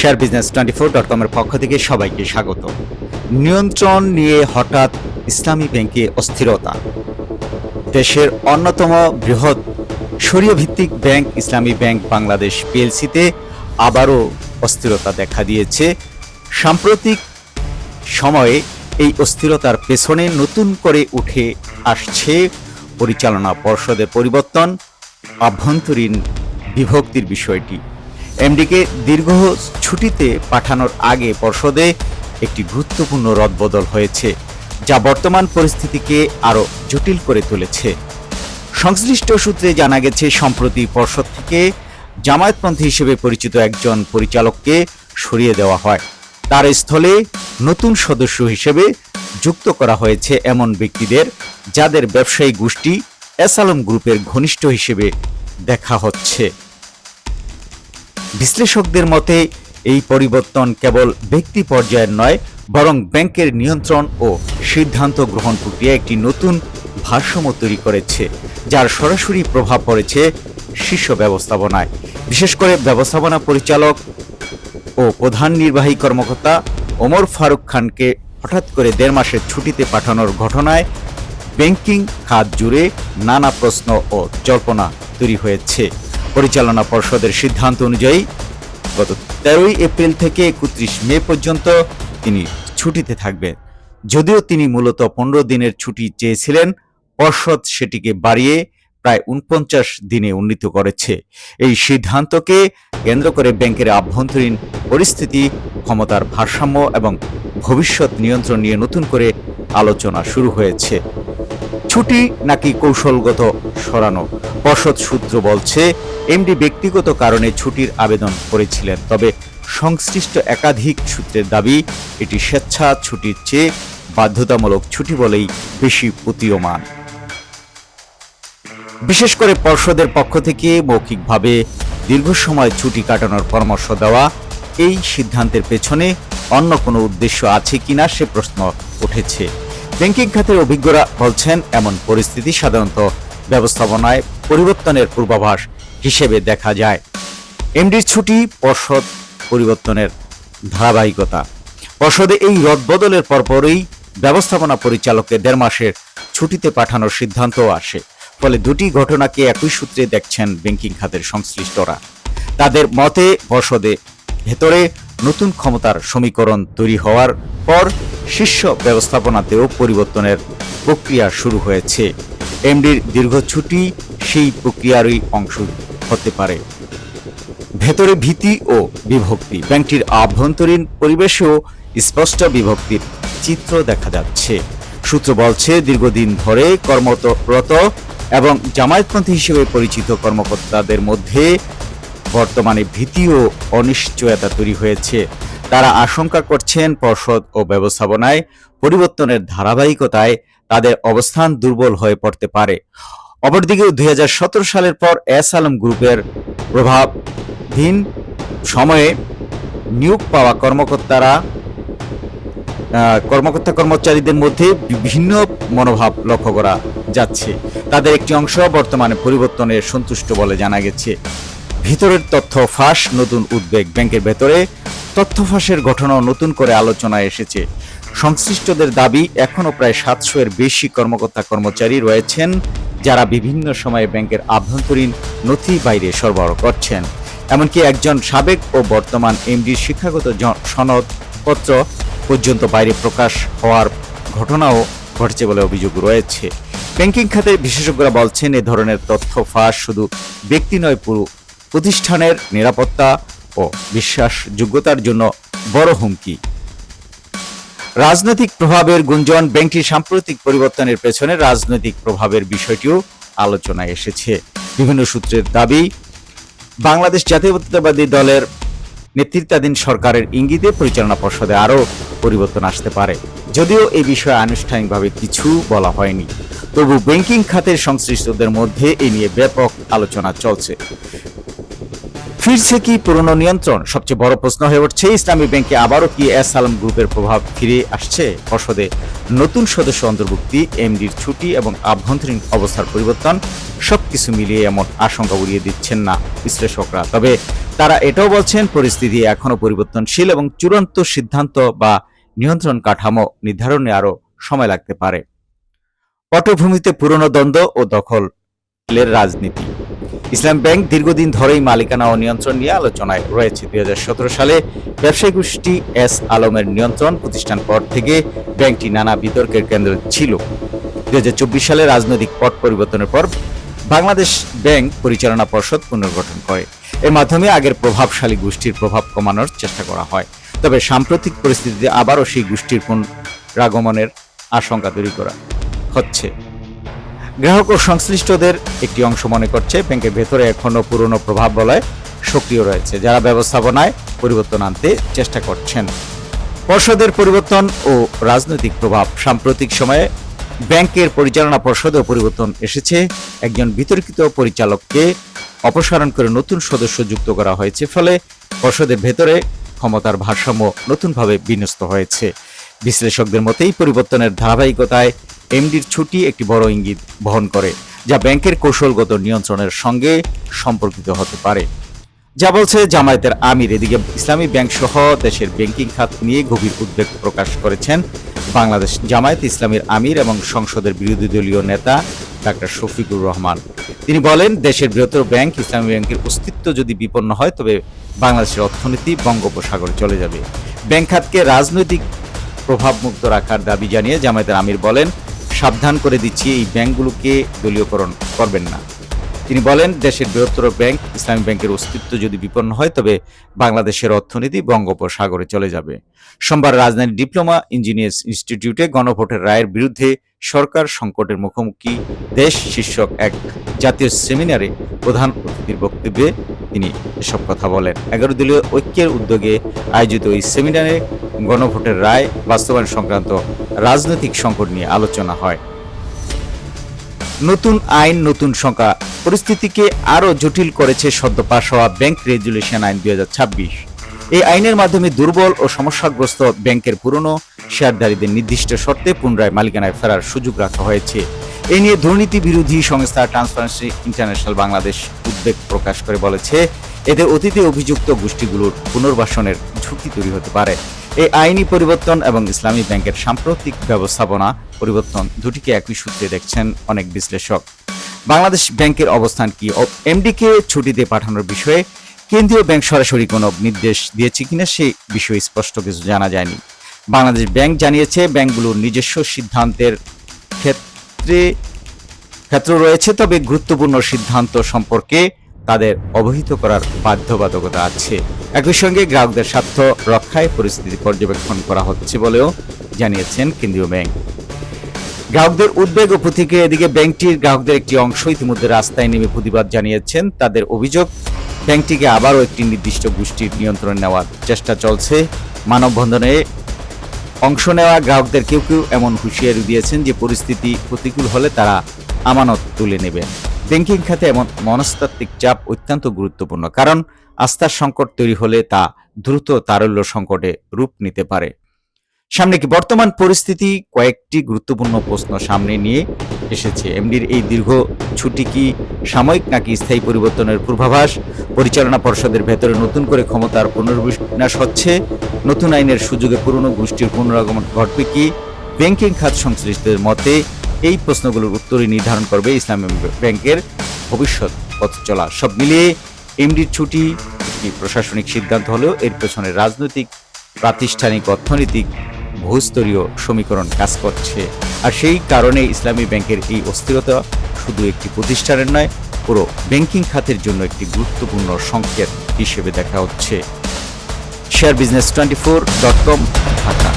sharebusiness24.com এর পক্ষ থেকে সবাইকে স্বাগত। নিয়ন্ত্রণ নিয়ে হঠাৎ ইসলামী ব্যাংকে অস্থিরতা। দেশের অন্যতম বৃহৎ শরিয়া ভিত্তিক ব্যাংক ইসলামী ব্যাংক বাংলাদেশ পিএলসিতে আবারও অস্থিরতা দেখা দিয়েছে। সাম্প্রতিক সময়ে এই অস্থিরতার পেছনে নতুন করে উঠে আসছে পরিচালনা পর্ষদের পরিবর্তন, আভ্যন্তরীণ বিভক্তির বিষয়টি। এমডিকে দীর্ঘ ছুটিতে পাঠানোর আগে পর্ষদে একটি গুরুত্বপূর্ণ রদবদল হয়েছে, যা বর্তমান পরিস্থিতিকে আরও জটিল করে তুলেছে। সংশ্লিষ্ট সূত্রে জানা গেছে, সম্প্রতি পর্ষদ থেকে জামায়াতপন্থী হিসেবে পরিচিত একজন পরিচালককে সরিয়ে দেওয়া হয়। তার স্থলে নতুন সদস্য হিসেবে যুক্ত করা হয়েছে এমন ব্যক্তিদের যাদের ব্যবসায়ী গোষ্ঠী এস আলম গ্রুপের ঘনিষ্ঠ হিসেবে দেখা হচ্ছে। বিশ্লেষকদের মতে এই পরিবর্তন কেবল ব্যক্তি পর্যায়ের নয়, বরং ব্যাংকের নিয়ন্ত্রণ ও সিদ্ধান্ত গ্রহণ প্রক্রিয়া একটি নতুন ভারসাম্য তৈরি করেছে, যার সরাসরি প্রভাব পড়েছে শীর্ষ ব্যবস্থাপনায়। বিশেষ করে ব্যবস্থাপনা পরিচালক ও প্রধান নির্বাহী কর্মকর্তা ওমর ফারুক খানকে হঠাৎ করে 1.5 মাসের ছুটিতে পাঠানোর ঘটনায় ব্যাংকিং খাত জুড়ে নানা প্রশ্ন ও জল্পনা তৈরি হয়েছে। পরিচালনা পর্ষদের সিদ্ধান্ত অনুযায়ী গত 13 এপ্রিল থেকে 31 মে পর্যন্ত তিনি ছুটিতে থাকবেন। যদিও তিনি মূলত 15 দিনের ছুটি চেয়েছিলেন, পর্ষদ সেটিকে বাড়িয়ে প্রায় 49 দিনে উন্নীত করেছে। এই সিদ্ধান্তকে কেন্দ্র করে ব্যাংকের আভ্যন্তরীণ পরিস্থিতি, ক্ষমতার ভারসাম্য এবং ভবিষ্যৎ নিয়ন্ত্রণ নিয়ে নতুন করে আলোচনা শুরু হয়েছে। ছুটি নাকি কৌশলগত সরানো? পর্ষদ সূত্র বলছে, এমডি ব্যক্তিগত কারণে ছুটির আবেদন করেছিলেন, তবে সংশ্লিষ্ট একাধিক সূত্রের দাবি এটি স্বেচ্ছা ছুটির চেয়ে বাধ্যতামূলক ছুটি বলেই বেশি প্রতীয়মান। বিশেষ করে পর্ষদের পক্ষ থেকে মৌখিকভাবে দীর্ঘ সময় ছুটি কাটানোর পরামর্শ দেওয়া, এই সিদ্ধান্তের পেছনে অন্য কোনো উদ্দেশ্য আছে কিনা সে প্রশ্ন উঠেছে। ব্যাংকিং খাতের অভিজ্ঞরা বলছেন, এমন পরিস্থিতি সাধারণত ব্যবস্থাপনায় পরিবর্তনের পূর্বাভাস হিসেবে দেখা যায়। এমডির ছুটি, পর্ষদ পরিবর্তনের ধারাবাহিকতা। পর্ষদে এই রদবদলের পরপরই ব্যবস্থাপনা পরিচালককে 1.5 মাসের ছুটিতে পাঠানোর সিদ্ধান্তও আসে। ফলে দুটি ঘটনাকে একই সূত্রে দেখছেন ব্যাংকিং খাতের সংশ্লিষ্টরা। তাদের মতে, পর্ষদে ভেতরে নতুন ক্ষমতার সমীকরণ তৈরি হওয়ার পর শীর্ষ ব্যবস্থাপনাতেও পরিবর্তনের প্রক্রিয়া শুরু হয়েছে। এমডির দীর্ঘ ছুটি সেই প্রক্রিয়ারই অংশ হতে পারে। ভেতরে ভীতি ও বিভক্তি। ব্যাংকটির আভ্যন্তরীণ পরিবেশেও স্পষ্ট বিভক্তির চিত্র দেখা যাচ্ছে। সূত্র বলছে, দীর্ঘদিন ধরে কর্মরত এবং জামায়াতপন্থী হিসেবে পরিচিত কর্মকর্তাদের মধ্যে বর্তমানে ভীতি ও অনিশ্চয়তা তৈরি হয়েছে। তারা আশঙ্কা করছেন, পর্ষদ ও ব্যবস্থাপনায় পরিবর্তনের ধারাবাহিকতায় তাদের অবস্থান দুর্বল হয়ে পড়তে পারে। অপরদিকে 2017 সালের পর এস আলম গ্রুপের প্রভাবহীন সময়ে নিয়োগ পাওয়া কর্মচারীদের মধ্যে বিভিন্ন মনোভাব লক্ষ্য করা যাচ্ছে। তাদের একটি অংশ বর্তমানে পরিবর্তনে সন্তুষ্ট বলে জানা গেছে। ভিতরের তথ্য ফাঁস, নতুন উদ্বেগ। ব্যাংকের ভেতরে তথ্য ফাঁসের ঘটনাও নতুন করে আলোচনায় এসেছে। সংশ্লিষ্টদের দাবি, এখনও প্রায় 700 এর বেশি কর্মচারী রয়েছেন যারা বিভিন্ন সময়ে ব্যাংকের আভ্যন্তরীণ নথি বাইরে সরবরাহ করছেন। এমনকি একজন সাবেক ও বর্তমান এমডির শিক্ষাগত সনদপত্র পর্যন্ত বাইরে প্রকাশ হওয়ার ঘটনাও ঘটছে বলে অভিযোগ রয়েছে। ব্যাংকিং খাতের বিশেষজ্ঞরা বলছেন, এ ধরনের তথ্য ফাঁস শুধু ব্যক্তি নয়, পুরো প্রতিষ্ঠানের নিরাপত্তা ও বিশ্বাসযোগ্যতার জন্য বড় হুমকি। রাজনৈতিক প্রভাবের গুঞ্জন। ব্যাংকটির সাম্প্রতিক পরিবর্তনের পেছনে রাজনৈতিক প্রভাবের বিষয়টিও আলোচনায় এসেছে। বিভিন্ন সূত্রের দাবি, বাংলাদেশ জাতীয়তাবাদী দলের নেতৃত্বাধীন সরকারের ইঙ্গিতে পরিচালনা পর্ষদে আরও পরিবর্তন আসতে পারে। যদিও এই বিষয়ে আনুষ্ঠানিকভাবে কিছু বলা হয়নি, তবু ব্যাংকিং খাতের সংশ্লিষ্টদের মধ্যে এই নিয়ে ব্যাপক আলোচনা চলছে। ফিরছে কি পুরনো নিয়ন্ত্রণ? সবচেয়ে বড় প্রশ্ন হয়ে উঠছে, ইসলামী ব্যাংকে আবারও কি এস আলম গ্রুপের প্রভাব ফিরে আসছে? পর্ষদে নতুন সদস্য অন্তর্ভুক্তি, এমডির ছুটি এবং আভ্যন্তরীণ অবস্থার পরিবর্তন সবকিছু মিলিয়ে এমন আশঙ্কা উড়িয়ে দিচ্ছেন না বিশ্লেষকরা। তবে তারা এটাও বলছেন পরিস্থিতি এখনো পরিবর্তনশীল এবং চূড়ান্ত সিদ্ধান্ত বা নিয়ন্ত্রণ কাঠামো নির্ধারণে আরও সময় লাগতে পারে। পটভূমিতে পুরনো দ্বন্দ্ব ও দখলের রাজনীতি। ইসলামী ব্যাংক দীর্ঘদিন ধরেই মালিকানা ও নিয়ন্ত্রণ নিয়ে আলোচনায় রয়েছে। ২০১৭ সালে ব্যবসায়ী গোষ্ঠী এস আলমের নিয়ন্ত্রণ প্রতিষ্ঠান পর থেকে ব্যাংকটি নানা বিতর্কের কেন্দ্র ছিল। ২০২৪ সালে রাজনৈতিক পট পরিবর্তনের পর বাংলাদেশ ব্যাংক পরিচালনা পর্ষদ পুনর্গঠন করে। এর মাধ্যমে আগের প্রভাবশালী গোষ্ঠীর প্রভাব কমানোর চেষ্টা করা হয়। তবে সাম্প্রতিক পরিস্থিতিতে আবারও সেই গোষ্ঠীর পুনরাগমনের আশঙ্কা তৈরি করা হচ্ছে। গ্রাহক ও সংশ্লিষ্টদের একটি অংশ মনে করছে ব্যাংকের ভেতরে এখনো পুরনো প্রভাব বলয় সক্রিয় রয়েছে, যারা ব্যবস্থাপনায় পরিবর্তন আনতে চেষ্টা করছেন। পর্ষদের পরিবর্তন ও রাজনৈতিক প্রভাব। সাম্প্রতিক সময়ে ব্যাংকের পরিচালনা পর্ষদেও পরিবর্তন এসেছে। একজন বিতর্কিত পরিচালককে অপসারণ করে নতুন সদস্য যুক্ত করা হয়েছে, ফলে পর্ষদের ভেতরে ক্ষমতার ভারসাম্য নতুনভাবে বিন্যস্ত হয়েছে। বিশ্লেষকদের মতে এই পরিবর্তনের ধারাবাহিকতায় এমডির ছুটি একটি বড় ইঙ্গিত বহন করে, যা ব্যাংকের কৌশলগত নিয়ন্ত্রণের সঙ্গে সম্পর্কিত হতে পারে। যা বলছে জামায়াতের আমির। এদিকে ইসলামী ব্যাংক সহ দেশের ব্যাংকিং খাত নিয়ে গভীর উদ্বেগ প্রকাশ করেছেন বাংলাদেশ জামায়াত ইসলামীর আমির এবং সংসদের বিরোধী দলীয় নেতা ডাক্তার শফিকুর রহমান। তিনি বলেন, দেশের বৃহত্তর ব্যাংক ইসলামী ব্যাংকের অস্তিত্ব যদি বিপন্ন হয় তবে বাংলাদেশের অর্থনীতি বঙ্গোপসাগরে চলে যাবে। ব্যাংক খাতকে রাজনৈতিক প্রভাবমুক্ত রাখার দাবি জানিয়ে জামায়াতের আমির বলেন, সাবধান করে দিচ্ছি, এই ব্যাংকগুলোকে দলীয়করণ করবেন না। তিনি বলেন, দেশের বৃহত্তর ব্যাংক ইসলামী ব্যাংকের অস্তিত্ব যদি বিপন্ন হয় তবে বাংলাদেশের অর্থনীতি বঙ্গোপসাগরে চলে যাবে। সোমবার রাজধানীর ডিপ্লোমা ইঞ্জিনিয়ার্স ইনস্টিটিউটে গণভোটের রায়ের বিরুদ্ধে সরকার সংকটের মুখোমুখি দেশ শীর্ষক এক জাতীয় সেমিনারে প্রধান অতিথির বক্তব্যে তিনি এসব কথা বলেন। 11 দলীয় ঐক্যের উদ্যোগে আয়োজিত এই সেমিনারে গণভোটের রায় বাস্তবায়ন সংক্রান্ত রাজনৈতিক সংকট নিয়ে আলোচনা হয়। নতুন আইন, নতুন সংখ্যা। পরিস্থিতিকে আরও জটিল করেছে সদ্য পাশ হওয়া ব্যাংক রেগুলেশন আইন 2026। এই আইনের মাধ্যমে দুর্বল ও সমস্যাগ্রস্ত ব্যাংকের পুরনো শেয়ারধারীদের নির্দিষ্ট শর্তে পুনরায় মালিকানায় ফেরার সুযোগ রাখা হয়েছে। এই নিয়ে দুর্নীতি বিরোধী সংস্থা ট্রান্সপারেন্সি ইন্টারন্যাশনাল বাংলাদেশ উদ্বেগ প্রকাশ করে বলেছে, এতে অতীতে অভিযুক্ত গোষ্ঠীগুলোর পুনর্বাসনের ঝুঁকি তৈরি হতে পারে। এই আইনি পরিবর্তন এবং ইসলামী ব্যাংকের সাম্প্রতিক ব্যবস্থাপনা পরিবর্তন দুটিকে একই সূত্রে দেখছেন অনেক বিশ্লেষক। বাংলাদেশ ব্যাংকের অবস্থান কি? এমডিকে ছুটিতে পাঠানোর বিষয়ে কেন্দ্রীয় ব্যাংক সরাসরি কোনো নির্দেশ দিয়েছে কিনা সেই বিষয়ে স্পষ্ট কিছু জানা যায়নি। বাংলাদেশ ব্যাংক জানিয়েছে, ব্যাংকগুলোর নিজস্ব সিদ্ধান্তের ক্ষেত্র রয়েছে, তবে গুরুত্বপূর্ণ সিদ্ধান্ত সম্পর্কে তাদের অবহিত করার বাধ্যবাধকতা আছে। একই সঙ্গে গ্রাহকদের স্বার্থ রক্ষায় পরিস্থিতি পর্যবেক্ষণ করা হচ্ছে বলেও জানিয়েছেন কেন্দ্রীয় ব্যাংক। গ্রাহকদের উদ্বেগ ও প্রতিক্রিয়া। এদিকে ব্যাংকটির গ্রাহকদের একটি অংশ ইতিমধ্যে রাস্তায় নেমে প্রতিবাদ জানিয়েছেন। তাদের অভিযোগ, ব্যাংকটিকে আবারও একটি নির্দিষ্ট গোষ্ঠীর নিয়ন্ত্রণ নেওয়ার চেষ্টা চলছে। মানববন্ধনে অংশ নেওয়া গ্রাহকদের কেউ কেউ এমন হুঁশিয়ারি দিয়েছেন যে পরিস্থিতি প্রতিকূল হলে তারা আমানত তুলে নেবেন। ব্যাংকিং খাতে এমন মনস্তাত্ত্বিক চাপ অত্যন্ত গুরুত্বপূর্ণ, কারণ আস্থার সংকট তৈরি হলে তা দ্রুত তারল্য সংকটে রূপ নিতে পারে। সামনে কি? বর্তমান পরিস্থিতি কয়েকটি গুরুত্বপূর্ণ প্রশ্ন সামনে নিয়ে এসেছে। এমডির এই দীর্ঘ ছুটি কি সাময়িক নাকি স্থায়ী পরিবর্তনের পূর্বাভাস? পরিচালনা পর্ষদের ভেতরে নতুন করে ক্ষমতার পুনর্বিন্যাস হচ্ছে? নতুন আইনের সুযোগে পুরনো গোষ্ঠীর পুনরাগমন ঘটবে কি? ব্যাংকিং খাত সংশ্লিষ্টদের মতে এই প্রশ্নগুলোর উত্তরই নির্ধারণ করবে ইসলামী ব্যাংকের ভবিষ্যৎ পথ চলা। সব মিলিয়ে এমডির ছুটি একটি প্রশাসনিক সিদ্ধান্ত হলেও এর পেছনে রাজনৈতিক, প্রাতিষ্ঠানিক, অর্থনৈতিক বহুস্তরীয় সমীকরণ কাজ করছে। আর সেই কারণে ইসলামী ব্যাংকের এই অস্থিরতা শুধু একটি প্রতিষ্ঠানের নয়, পুরো ব্যাংকিং খাতের জন্য একটি গুরুত্বপূর্ণ সংকেত হিসেবে দেখা হচ্ছে। শেয়ারবিজনেস24.com, ঢাকা।